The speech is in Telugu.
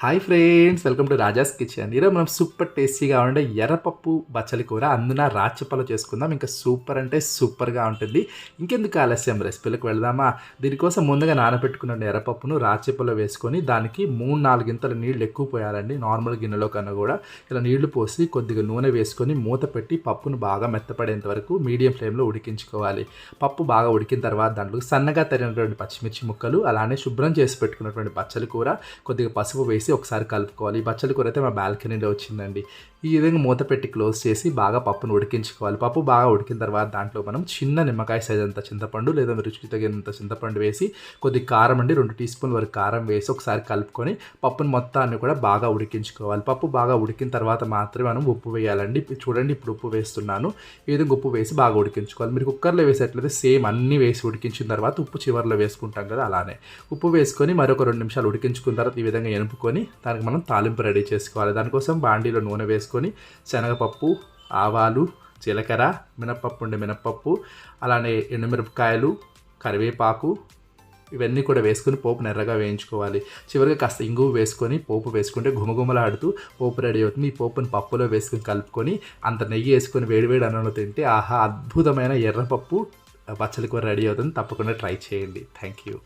Hi friends, welcome to Raja's kitchen. ఈరోజు మనం సూపర్ టేస్టీగా ఉండే ఎర్రపప్పు బచ్చలి కూర అందున రాచపలు చేసుకుందాం. ఇంకా సూపర్ అంటే సూపర్గా ఉంటుంది. ఇంకెందుకు ఆలస్యం, రెసిపీలకు వెళదామా? దీనికోసం ముందుగా నానబెట్టుకున్న ఎర్రపప్పును రాచపలో వేసుకొని దానికి 3-4 గింతల నీళ్ళు ఎక్కువ పోయాలండి. నార్మల్ గిన్నెలో కన్నా కూడా ఇలా నీళ్లు పోసి కొద్దిగా నూనె వేసుకొని మూత పెట్టి పప్పును బాగా మెత్తపడేంత వరకు మీడియం ఫ్లేమ్లో ఉడికించుకోవాలి. పప్పు బాగా ఉడికిన తర్వాత దాంట్లో సన్నగా తరిగినటువంటి పచ్చిమిర్చి ముక్కలు, అలానే శుభ్రం చేసి పెట్టుకున్నటువంటి బచ్చలి కూర, కొద్దిగా పసుపు వేసి ఒకసారి కలుపుకోవాలి. ఈ బచ్చలి కూర అయితే మా బాల్కనీలో వచ్చిందండి. ఈ విధంగా మూత పెట్టి క్లోజ్ చేసి బాగా పప్పును ఉడికించుకోవాలి. పప్పు బాగా ఉడికిన తర్వాత దాంట్లో మనం చిన్న నిమ్మకాయ సైజ్ అంత చింతపండు లేదా రుచికి తగినంత చింతపండు వేసి కొద్దిగా కారం అండి 2 టీ స్పూన్ల వరకు కారం వేసి ఒకసారి కలుపుకొని పప్పును మొత్తాన్ని కూడా బాగా ఉడికించుకోవాలి. పప్పు బాగా ఉడికిన తర్వాత మాత్రమే మనం ఉప్పు వేయాలండి. చూడండి, ఇప్పుడు ఉప్పు వేస్తున్నాను. ఈ విధంగా ఉప్పు వేసి బాగా ఉడికించుకోవాలి. మీరు కుక్కర్లో వేసేట్లయితే సేమ్ అన్నీ వేసి ఉడికించిన తర్వాత ఉప్పు చివరిలో వేసుకుంటాం కదా, అలానే ఉప్పు వేసుకొని మరొక 2 నిమిషాలు ఉడికించుకున్న తర్వాత ఈ విధంగా ఎనుపుకొని దానికి మనం తాలింపు రెడీ చేసుకోవాలి. దానికోసం బాండీలో నూనె వేసుకొని శనగపప్పు, ఆవాలు, జీలకర్ర, మినప్పప్పు, అలానే ఎండుమిరపకాయలు, కరివేపాకు ఇవన్నీ కూడా వేసుకొని పోపు ఎర్రగా వేయించుకోవాలి. చివరిగా కాస్త ఇంగువ వేసుకొని పోపు వేసుకుంటే గుమగుమలాడుతూ పోపు రెడీ అవుతుంది. ఈ పోపుని పప్పులో వేసుకొని కలుపుకొని అంత నెయ్యి వేసుకొని వేడివేడి అన్నంలో తింటే ఆహా, అద్భుతమైన ఎర్రపప్పు బచ్చలి కూర రెడీ అవుతుంది. తప్పకుండా ట్రై చేయండి. Thank you.